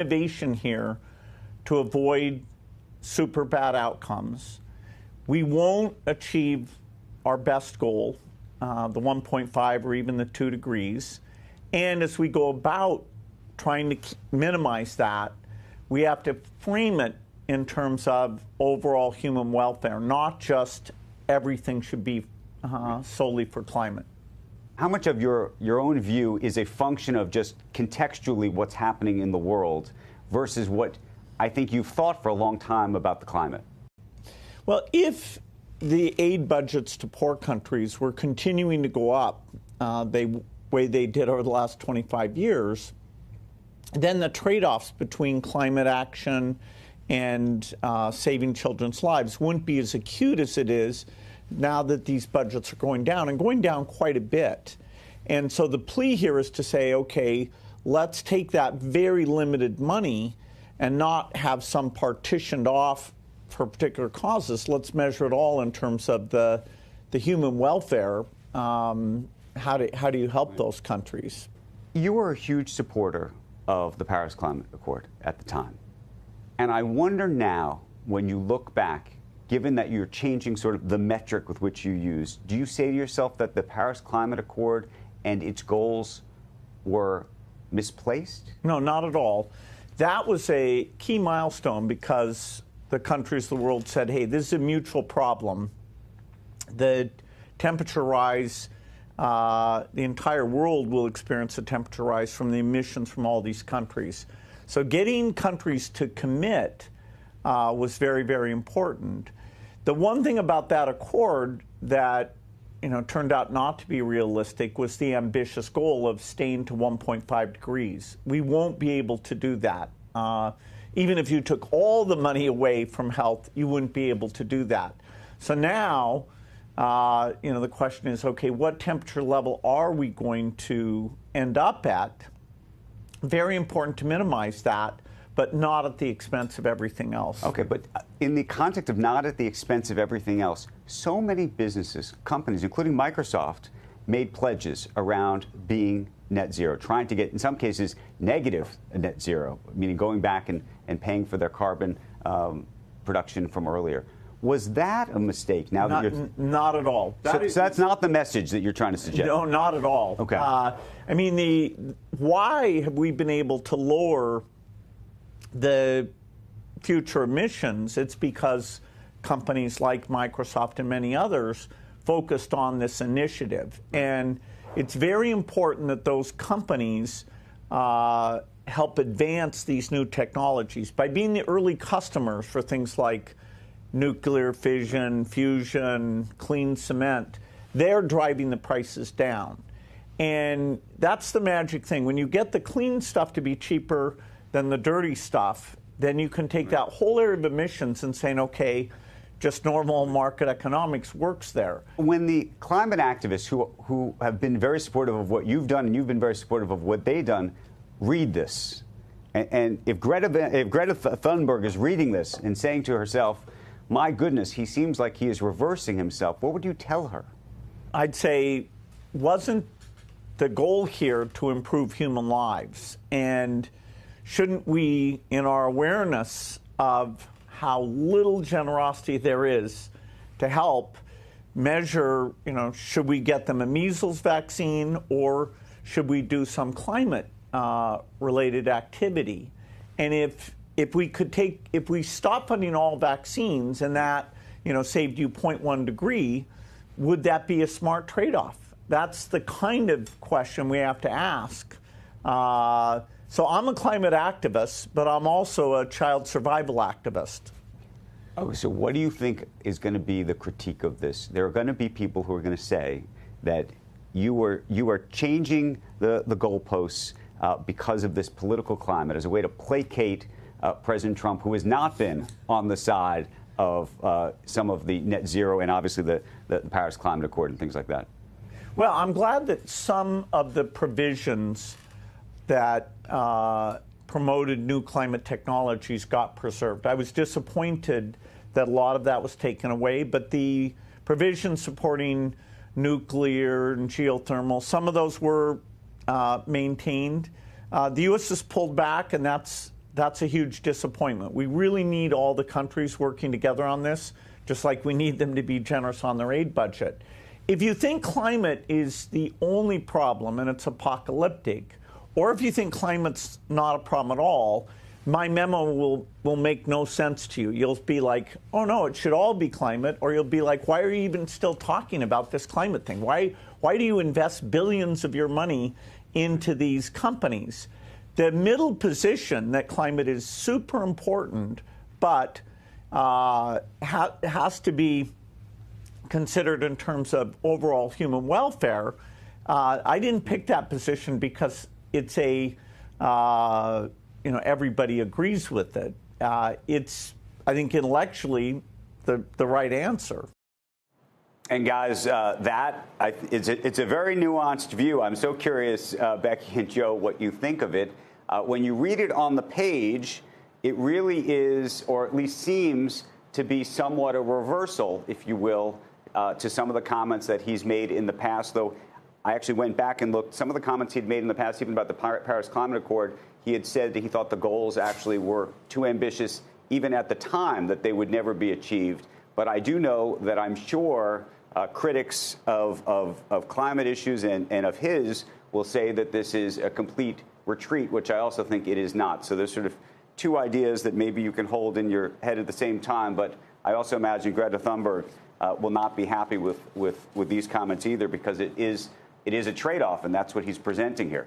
innovation here to avoid super bad outcomes. We won't achieve our best goal, the 1.5 or even the 2 degrees. And as we go about trying to minimize that, we have to frame it in terms of overall human welfare, not just everything should be solely for climate. How much of your own view is a function of just contextually what's happening in the world versus what I think you've thought for a long time about the climate? Well, if the aid budgets to poor countries were continuing to go up the way they did over the last 25 years, then the trade-offs between climate action and saving children's lives wouldn't be as acute as it is now that these budgets are going down, and going down quite a bit. And so the plea here is to say, okay, let's take that very limited money and not have some partitioned off for particular causes. Let's measure it all in terms of the human welfare. How do you help those countries? You were a huge supporter of the Paris Climate Accord at the time. And I wonder now, when you look back, given that you're changing sort of the metric with which you use, do you say to yourself that the Paris Climate Accord and its goals were misplaced? No, not at all. That was a key milestone because the countries of the world said, hey, this is a mutual problem. The temperature rise, the entire world will experience a temperature rise from the emissions from all these countries. So getting countries to commit was very, very important. The one thing about that accord that turned out not to be realistic was the ambitious goal of staying to 1.5 degrees. We won't be able to do that. Even if you took all the money away from health, you wouldn't be able to do that. So now, the question is, okay, what temperature level are we going to end up at? Very important to minimize that, but not at the expense of everything else. Okay, but in the context of not at the expense of everything else, so many businesses, companies, including Microsoft, made pledges around being net zero, trying to get, in some cases, negative net zero, meaning going back and paying for their carbon production from earlier. Was that a mistake? Now that you're not at all. So that's not the message that you're trying to suggest. No, not at all. Okay. I mean, why have we been able to lower the future emissions? It's because companies like Microsoft and many others focused on this initiative, and it's very important that those companies help advance these new technologies by being the early customers for things like nuclear fission, fusion, clean cement. They're driving the prices down. And that's the magic thing. When you get the clean stuff to be cheaper than the dirty stuff, then you can take that whole area of emissions and saying, okay, just normal market economics works there. When the climate activists who have been very supportive of what you've done and you've been very supportive of what they've done read this, and if Greta Thunberg is reading this and saying to herself, my goodness, he seems like he is reversing himself, what would you tell her? I'd say, wasn't the goal here to improve human lives? And shouldn't we, in our awareness of how little generosity there is to help, measure, should we get them a measles vaccine or should we do some climate related activity? And if we stop funding all vaccines and that, saved you 0.1 degree, would that be a smart trade-off? That's the kind of question we have to ask. So I'm a climate activist, but I'm also a child survival activist. Oh, so what do you think is going to be the critique of this? There are going to be people who are going to say that you are changing the goalposts because of this political climate as a way to placate President Trump, who has not been on the side of some of the net zero and obviously the Paris Climate Accord and things like that. Well, I'm glad that some of the provisions that promoted new climate technologies got preserved. I was disappointed that a lot of that was taken away, but the provisions supporting nuclear and geothermal, some of those were maintained. The U.S. has pulled back, and that's that's a huge disappointment. We really need all the countries working together on this, just like we need them to be generous on their aid budget. If you think climate is the only problem and it's apocalyptic, or if you think climate's not a problem at all, my memo will make no sense to you. You'll be like, oh no, it should all be climate, or you'll be like, why are you even still talking about this climate thing? Why do you invest billions of your money into these companies? The middle position, that climate is super important, but has to be considered in terms of overall human welfare. I didn't pick that position because it's everybody agrees with it. It's, I think, intellectually the right answer. And guys, it's a very nuanced view. I'm so curious, Becky and Joe, what you think of it. When you read it on the page, it really is, or at least seems to be, somewhat a reversal, if you will, to some of the comments that he's made in the past. Though I actually went back and looked, some of the comments he'd made in the past, even about the Paris Climate Accord, he had said that he thought the goals actually were too ambitious, even at the time, that they would never be achieved. But I do know that I'm sure critics of climate issues and of his will say that this is a complete retreat, which I also think it is not. So there's sort of two ideas that maybe you can hold in your head at the same time. But I also imagine Greta Thunberg will not be happy with these comments either, because it is a trade-off, and that's what he's presenting here.